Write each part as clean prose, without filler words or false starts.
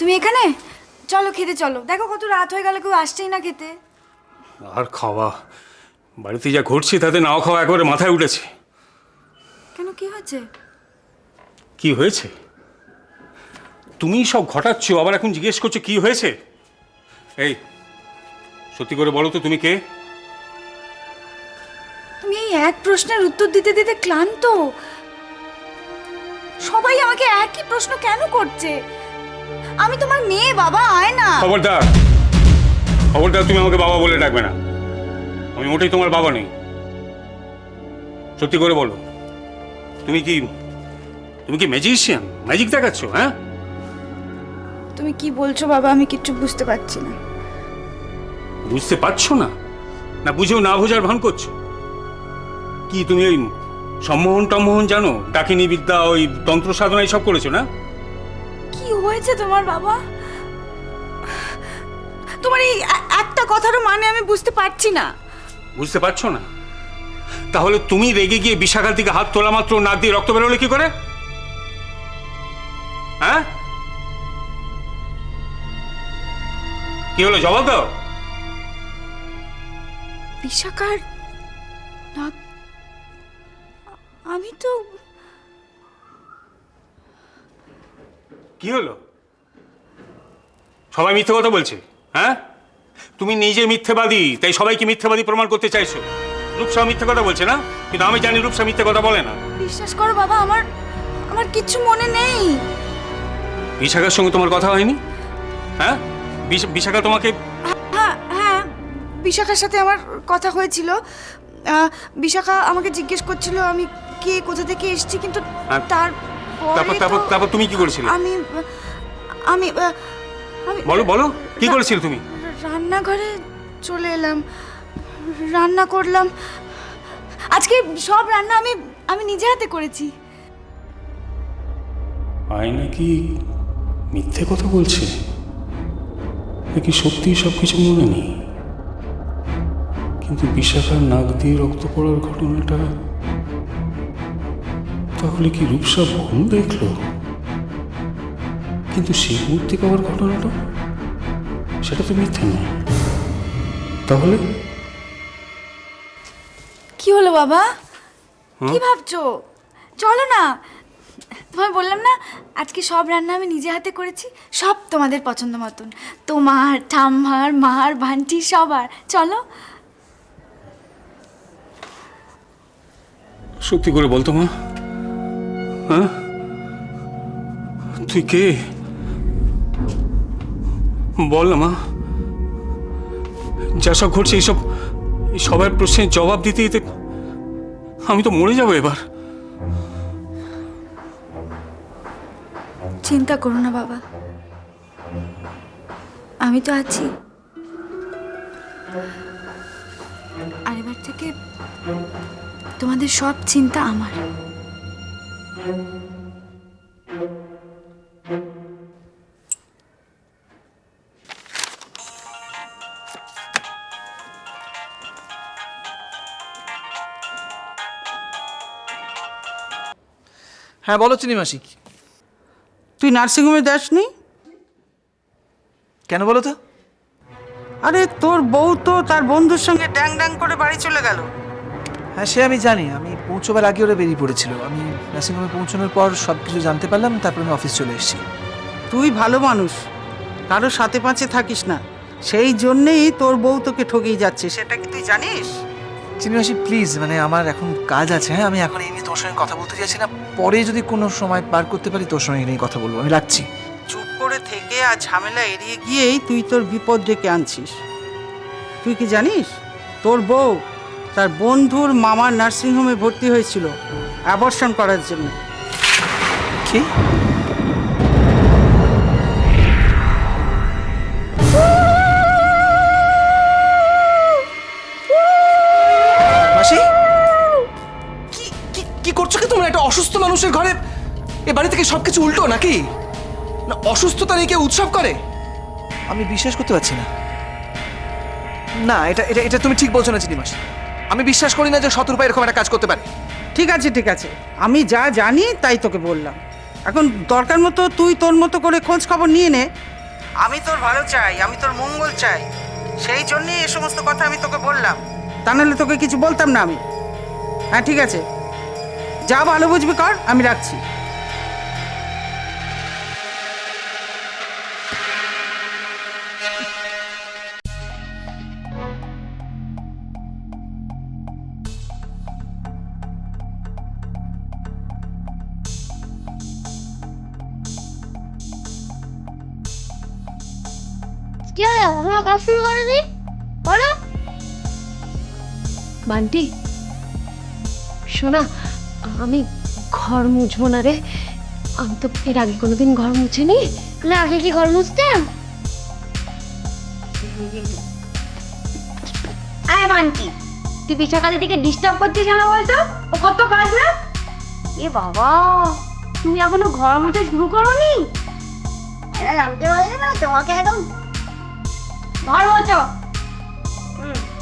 তুমি এখানে? চলো খেতে চলো, দেখো কত রাত হয়ে গেল, কেউ আসছেই না খেতে। আর খাওয়া, বাড়িতে যা ঘটছে তাতে নাও খাওয়া একেবারে মাথায় উঠেছে। কেন, কি হয়েছে? কি হয়েছে? তুমি সব ঘটাচ্ছ, আবার এখন জিজ্ঞেস করছো কি হয়েছে? এই সত্যি করে বলো তো, তুমি কে? তুমি এই এক প্রশ্নের উত্তর দিতে দিতে ক্লান্ত। সবাই আমাকে একই প্রশ্ন কেন করছে? আমি তোমার মেয়ে বাবা, আয় না। খবরদার, খবরদার, তুমি আমাকে বাবা বলে ডাকবে না। আমি মোটেই তোমার বাবা নেই। সত্যি করে বলো, তুমি কি ম্যাজিশিয়ান? ম্যাজিক দেখাচ্ছ? হ্যাঁ, তুমি কি বলছো বাবা? আমি কিচ্ছু বুঝতে পারছি না। বুঝতে পারছো না? না বুঝেও না বোঝার ভান করছো? কি তুমি ওই সম্মোহন টম্মোহন জানো? ডাকিনী বিদ্যা, ওই তন্ত্র সাধনা এইসব করেছো না? কি হয়েছে তোমার বাবা? তোমার এই একটা কথারও মানে আমি বুঝতে পারছি না। বুঝতে পারছো না? তাহলে তুমি রেগে গিয়ে বিশাখার দিকে হাত তোলা মাত্র নাক দিয়ে রক্ত বেরোলে কি করে? হ্যাঁ, কি হলো জবাব দাও। বিশাখার নাক? আমি তো... কি হলো? সবাই মিথ্যে কথা বলছে? হ্যাঁ, তুমি নিজে মিথ্যেবাদী, তাই সবাইকে মিথ্যেবাদী প্রমাণ করতে চাইছো। রূপসা মিথ্যে কথা বলছে না, কিন্তু আমি জানি রূপসা মিথ্যে কথা বলে না। বিশ্বাস করো বাবা, আমার আমার কিচ্ছু মনে নেই। বিশাখার সঙ্গে তোমার কথা হয়নি? হ্যাঁ, বিশাখা তোমাকে... হ্যাঁ হ্যাঁ, বিশাখার সাথে আমার কথা হয়েছিল। বিশাখা আমাকে জিজ্ঞেস করছিল আমি কে, কোথা থেকে এসেছি, কিন্তু তারপর তুমি কি করেছিলে? আমি আমি আমি বলো বলো, কি করেছিলে তুমি? রান্নাঘরে চলে এলাম, রান্না করলাম। আজকে সব রান্না আমি আমি নিজে হাতে করেছি। আয় নাকি মিথ্যে কথা বলছে, নাকি সত্যি সবকিছু মনে নেই? কিন্তু বিশাখার নাক দিয়ে রক্ত পড়ার ঘটনাটা তাহলে কি রূপসা বোন দেখলো? কিন্তু সেই মূর্তি পাওয়ার ঘটনাটা, সেটা তো মিথ্যে নয়। তাহলে কি হলো বাবা? কি ভাবছো? চলো না, তোমায় বললাম না আজকে সব রান্না আমি নিজে হাতে করেছি, সব তোমাদের পছন্দ মতন, তোমার, ঠাম্মার, মার, ভান্টি, সবার। চলো। সত্যি করে বলতো মা, হ্যাঁ তুই কে? বল না মা। যা সব ঘটছে এই সবার প্রশ্নের জবাব দিতে দিতে আমি তো মরে যাবো এবার। চিন্তা করো না বাবা, আমি তো আছি। আর এবার থেকে তোমাদের সব চিন্তা আমার। হ্যাঁ বলো চিনি মাসি। তুই নার্সিংহোমে যাসনি? কেন বলো তো? আরে তোর বউ তো তার বন্ধুর সঙ্গে ড্যাং ড্যাং করে বাড়ি চলে গেল। হ্যাঁ সে আমি জানি, আমি পৌঁছবার আগে ওরা বেরিয়ে পড়েছিল। আমি নার্সিংহোমে পৌঁছানোর পর সব কিছু জানতে পারলাম, তারপর আমি অফিস চলে এসেছি। তুই ভালো মানুষ, কারো সাথে পাঁচে থাকিস না, সেই জন্যেই তোর বউ তোকে ঠকিয়ে যাচ্ছে, সেটা কি তুই জানিস? চিনি মাসি প্লিজ, মানে আমার এখন কাজ আছে। হ্যাঁ আমি এখন এই নিয়ে তোর সঙ্গে কথা বলতে চাইছি না, পরে যদি কোনো সময় পার করতে পারি তোর সঙ্গে নিয়ে কথা বলবো। আমি রাখছি। চুপ করে থেকে আর ঝামেলা এড়িয়ে গিয়েই তুই তোর বিপদ ডেকে আনছিস। তুই কি জানিস তোর বউ তার বন্ধুর মামার নার্সিংহোমে ভর্তি হয়েছিল অ্যাবর্শন করার জন্য। কি? মাসি কি কি কি করছো কি তোমরা? একটা অসুস্থ মানুষের ঘরে এ বাড়ি থেকে সবকিছু উল্টো নাকি? না অসুস্থতা নিয়ে কেউ উৎসব করে? আমি বিশ্বাস করতে পারছি না। না এটা এটা এটা তুমি ঠিক বলছো না চিনি মাসি। আমি বিশ্বাস করি না যে শতরূপা এরকম একটা কাজ করতে পারে। ঠিক আছে ঠিক আছে, আমি যা জানি তাই তোকে বললাম। এখন দরকার মতো তুই তোর মতো করে খোঁজ খবর নিয়ে নে। আমি তোর ভালো চাই, আমি তোর মঙ্গল চাই, সেই জন্যই এই সমস্ত কথা আমি তোকে বললাম, তা নাহলে তোকে কিছু বলতাম না আমি। হ্যাঁ ঠিক আছে, যা ভালো বুঝবি কর, আমি রাখছি। কি হলো? আমার কাজ শুরু করেনি? বলো। বান্টি শোনা, আমি ঘর মুছবো না রে। আমি তো এর আগে কোনোদিন ঘর মুছিনি। না, আগে কি ঘর মুছতাম? আয় বান্টি, তুই বিশাখাদের দিকে ডিস্টার্ব করছিস কেন বলতো? ও কত কাজ না? এ বাবা, তুমি এখনো ঘর মুছতে শুরু করোনি? এটা জানতে পারলে না, তোমাকে একদম ঘর মোছো।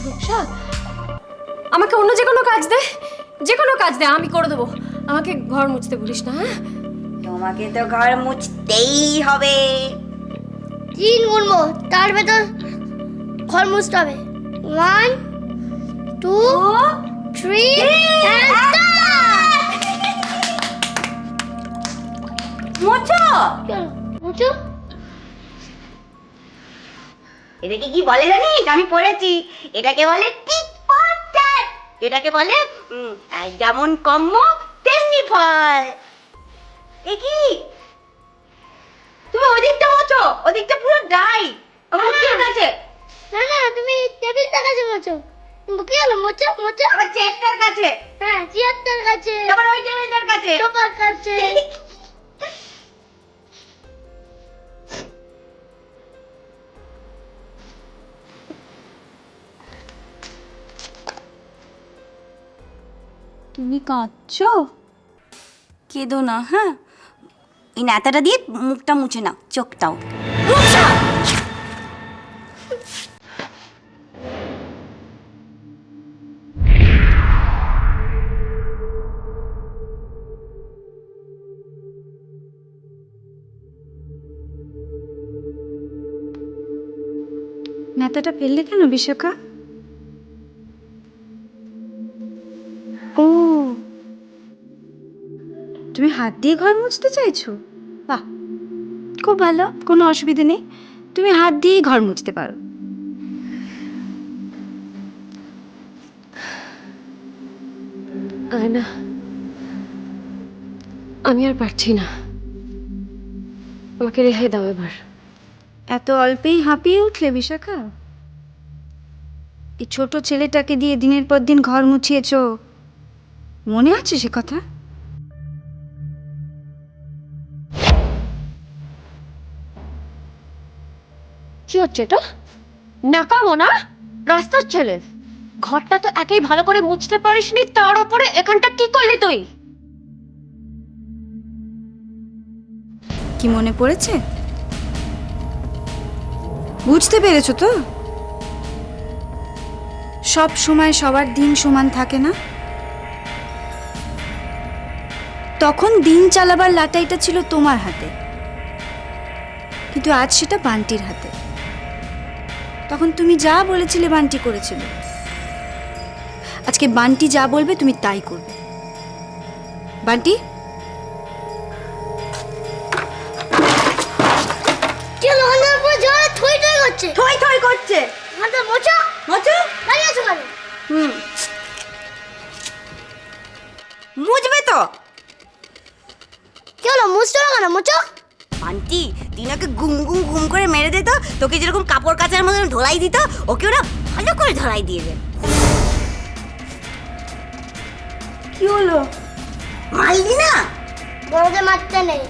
রূপসা, আমাকে অন্য যে কোনো কাজ দে, যে কোনো কাজ দে, আমি করে দেবো। আমাকে ঘর মুছতে বলিস না, হ্যাঁ? তোমাকে তো ঘর মুছতেই হবে। তিন গুনবো, তার ভেতর ঘর মুছতে হবে। 1 2 3 মুছো। মুছু। এটাকে কি বলে জানিস? আমি পড়েছি, এটাকে বলে টিট ফর ট্যাট। এটাকে বলে যেমন কর্ম তেমনি ফল। এ কি, তুমি ওদিকটা মোছো, ওদিকটা পুরো ড্রাই। আমার কি আছে? না না, তুমি টেবিলটার কাছে মুছো। কি হলো? মুছো মুছো। আমার চেয়ারটার কাছে, হ্যাঁ, চেয়ারটার কাছে, তারপর ওই টেবিলটার কাছে। সোফার কাছে। তুমি কাঁদছো? কেঁদো না, হ্যাঁ? এই ন্যাতাটা দিয়ে মুখটা মুছে নাও, চোখটাও। নেতাটা ফেললে কেন বিশাখা? ও, তুমি হাত দিয়ে ঘর মুছতে চাইছো? বাহ, খুব ভালো, কোনো অসুবিধা নেই, তুমি হাত দিয়েই ঘর মুছতে পারো। আয়না, আমি আর পারছি না, আমাকে রেহাই দাও এবার। এত অল্পেই হাঁপিয়ে উঠলে বিশাখা? এই ছোট ছেলেটাকে দিয়ে দিনের পর দিন ঘর মুছিয়েছো, মনে আছে সে কথা? কি হচ্ছে এটা? নাকামো না? রাস্তার ছেলে, ঘরটা তো একেই ভালো করে মুছতে পারিসনি, তার উপরে এখানটা কি করলি তুই? কি মনে পড়েছে? বুঝতে পেরেছো তো? সব সময় সবার দিন সমান থাকে না। তখন দিন চালাবার লাটাইটা ছিল তোমার হাতে, কিন্তু আজ সেটা বান্টির হাতে। তখন তুমি যা বলেছিলে বান্টি করেছিল, আজকে বান্টি যা বলবে তুমি তাই করবে। বান্টি, কি হলো? হাতের উপর জল থই থই করছে। থই থই করছে। হাতটা মোছো। মোছো? দাঁড়িয়ে আছো কেন? মুছবে তো। কি হলো? মুছতে হবে কেন? মোছো। আন্টি, তিনাকে গুম গুম গুম করে মেরে দিত, তোকে যেরকম কাপড় কাচার মতন ধোলাই দিত, ওকে ওরা ভালো করে ধোলাই দিয়ে দেয়। কি হলো? মারলি না? বড়দের মারতে নেই।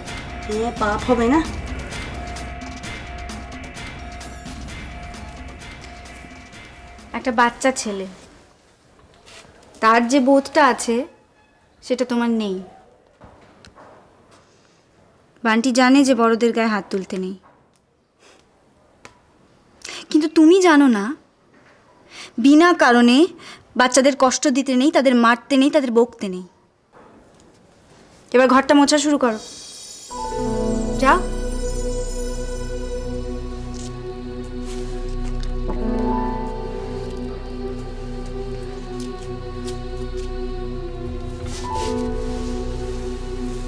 পাপ হবে না? একটা বাচ্চা ছেলে, তার যে বোধটা আছে সেটা তোমার নেই। বান্টি জানে যে বড়দের গায়ে হাত তুলতে নেই, কিন্তু তুমি জানো না বিনা কারণে বাচ্চাদের কষ্ট দিতে নেই, তাদের মারতে নেই, তাদের বকতে নেই। এবার ঘরটা মোছা শুরু করো। যাও।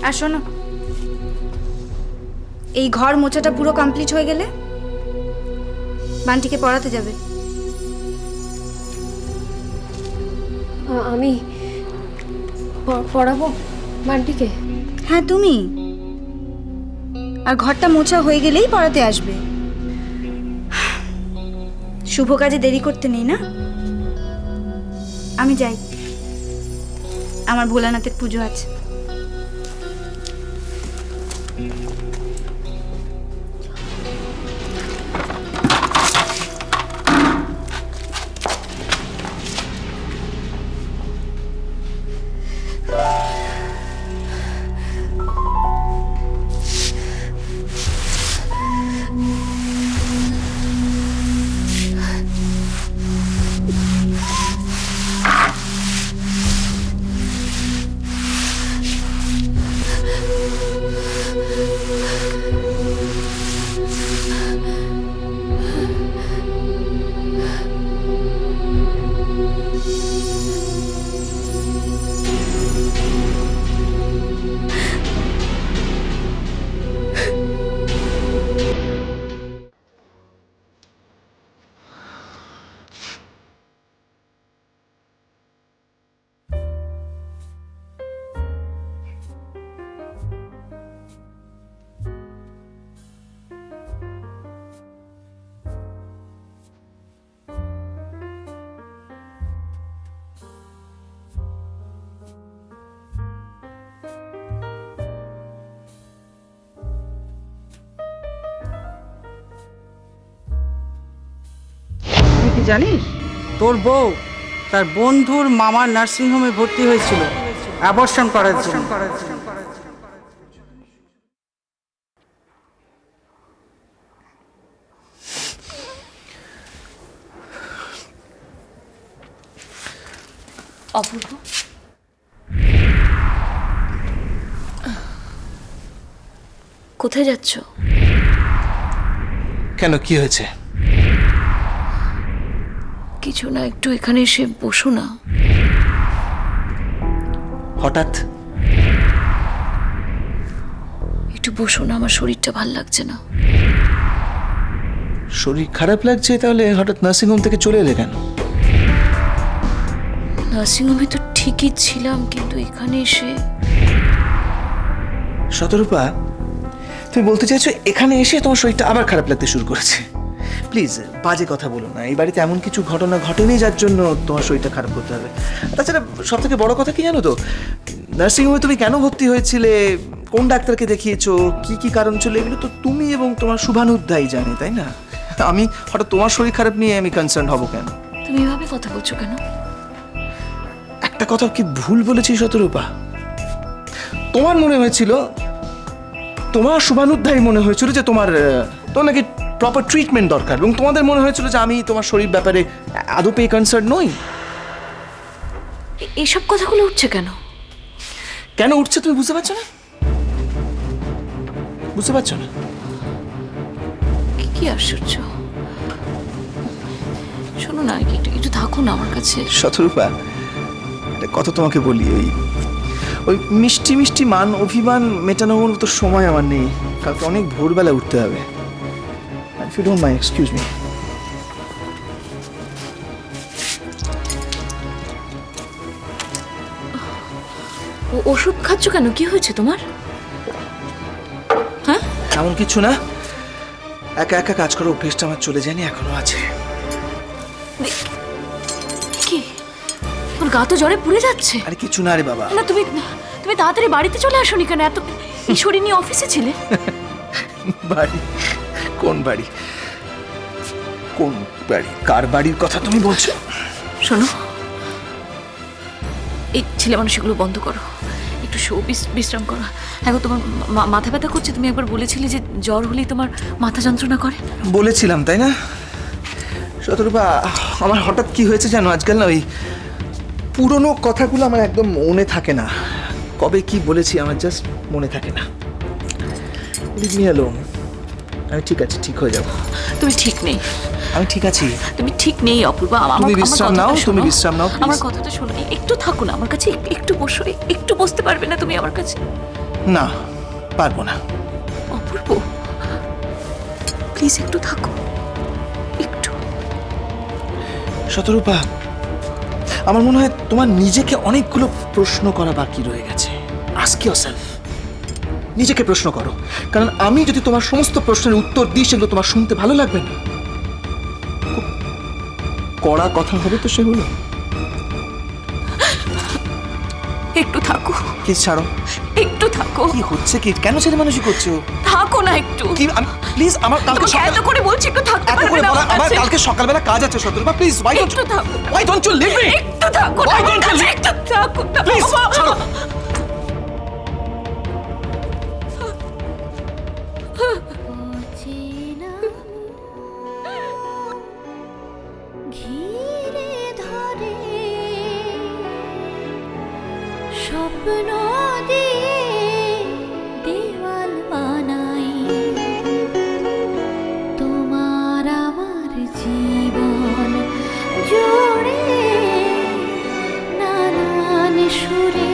আর শোনো, এই ঘর মোছাটা পুরো কমপ্লিট হয়ে গেলে বান্টিকে পড়াতে যাবে। আমি পড়াবো বান্টিকে? হ্যাঁ তুমি। আর ঘরটা মোছা হয়ে গেলেই পড়াতে আসবে। শুভ কাজে দেরি করতে নেই না? আমি যাই, আমার ভোলানাথের পুজো আছে। তুই কি জানিস তোর বউ তার বন্ধুর মামার নার্সিংহোমে ভর্তি হয়েছিল অ্যাবর্শন করার জন্য। অপূর্ব, কোথায় যাচ্ছ? কেন, কি হয়েছে? কিছু না, একটু এখানে এসে বসো না। হঠাৎ? একটু বসো না, আমার শরীরটা ভাল লাগছে না। শরীর খারাপ লাগছে? তাহলে হঠাৎ নার্সিংহোম থেকে চলে এলে কেন? নার্সিংহোমে তো ঠিকই ছিলাম, কিন্তু এখানে এসে শতরূপা, তুমি বলতে চাইছো এখানে এসে তোমার শরীরটা আবার খারাপ লাগতে শুরু করেছে? প্লিজ বাজে কথা বলো না। এই বাড়িতে এমন কিছু ঘটনা ঘটেনি যার জন্য তোমার শরীরটা খারাপ করতে হবে। তাছাড়া সব থেকে বড় কথা কি জানো তো, নার্সিংহোমে তুমি কেন ভর্তি হয়েছিলে, কোন ডাক্তারকে দেখিয়েছো, কি কি কারণ ছিল, এগুলো তো তুমি এবং তোমার শুভানুধ্যায়ী জানে, তাই না? আমি হঠাৎ তোমার শরীর খারাপ নিয়ে আমি কনসার্ন হব কেন? তুমি এভাবে কথা বলছো কেন? একটা কথা কি ভুল বলেছি শতরূপা? তোমার মনে হয়েছিল, তোমার শুভানুধ্যায়ী মনে হয়েছিল যে তোমার নাকি প্রপার ট্রিটমেন্ট দরকার, এবং তোমাদের মনে হয়েছিল যে আমি তোমার শরীর ব্যাপারে আদপে কনসার্ন নই। এসব কথাগুলো উঠছে কেন? কেন উঠছে তুমি বুঝতে পারছো না? বুঝতে পারছো না? কি আশ্চর্য। শোনো না, একটু থাকো না আমার কাছে। শতরূপা, একটা কথা তোমাকে বলি, ওই মিষ্টি মিষ্টি মান অভিমান মেটানোর মতো সময় আমার নেই। কালকে অনেক ভোরবেলা উঠতে হবে। If you don't mind, excuse me. ওষুধ খাচ্ছ কেন? কি হয়েছে তোমার? হ্যাঁ, এমন কিছু না, একা একা কাজ করার অভ্যেসটা আমার চলে যায়নি, এখনো আছে। কি তোর গা তো জ্বরে পুড়ে যাচ্ছে। আরে কিছু না রে বাবা। না, তুমি তাড়াতাড়ি বাড়িতে চলে আসোনি কেন? এত এই শরীর নিয়ে অফিসে ছিলে? বাড়ি? কোন বাড়ি? কোন বাড়ি? কার বাড়ির কথা তুমি বলছো? শোনো, এই ছেলে মানুষগুলো বন্ধ করো, একটু বিশ্রাম করো। এখন তোমার মাথা ব্যথা করছে, তুমি একবার বলেছিলে যে জ্বর হলেই তোমার মাথা যন্ত্রণা করে। বলেছিলাম, তাই না? শতরূপা, আমার হঠাৎ কি হয়েছে জানো, আজকাল না ওই পুরনো কথাগুলো আমার একদম মনে থাকে না। কবে কি বলেছি আমার জাস্ট মনে থাকে না। Leave me alone. আমি ঠিক আছি, ঠিক হয়ে যাব। তুমি ঠিক নেই, আমি ঠিক আছি। তুমি ঠিক নেই অপূর্বা। তুমি বিশ্রাম নাও, তুমি বিশ্রাম নাও, আমার please। কথাটা শোনো, একটু থাকো না আমার কাছে, একটু বসো, একটু বসতে পারবে না তুমি আমার কাছে? না, পারবো না। অপূর্ব প্লিজ একটু থাকো, একটু। শতরূপা, আমার মনে হয় তোমার নিজেকে অনেকগুলো প্রশ্ন করা বাকি রয়ে গেছে। আস্ক ইয়োরসেলফ, নিজেকে প্রশ্ন করো। কারণ আমি যদি তোমার সমস্ত প্রশ্নের উত্তর দিই, সেগুলো তোমার শুনতে ভালো লাগবে না। খুব কড়া কথা হবে তো সেগুলো। একটু থাকো, প্লিজ ছাড়ো। একটু থাকো। কি হচ্ছে কি? কেন ছেলে মানুষই করছো? থাকো না একটু। কি প্লিজ, আমার কালকে তোমাকে এত করে বলছি একটু থাকতে এত পারবে করে না বলা, আমার আমার কাছে? কালকে সকালবেলা কাজ আছে শতরূপা, প্লিজ। একটু থাকো। Why don't you leave me? একটু থাকো না Why আমার don't you কাছে, leave? একটু থাকো না প্লিজ বাবা। ছাড়ো। ঘিরে ধরে স্বপ্ন দিয়ে দেওয়াল বানাই, তোমার আমার জীবন জুড়ে নানান সুরে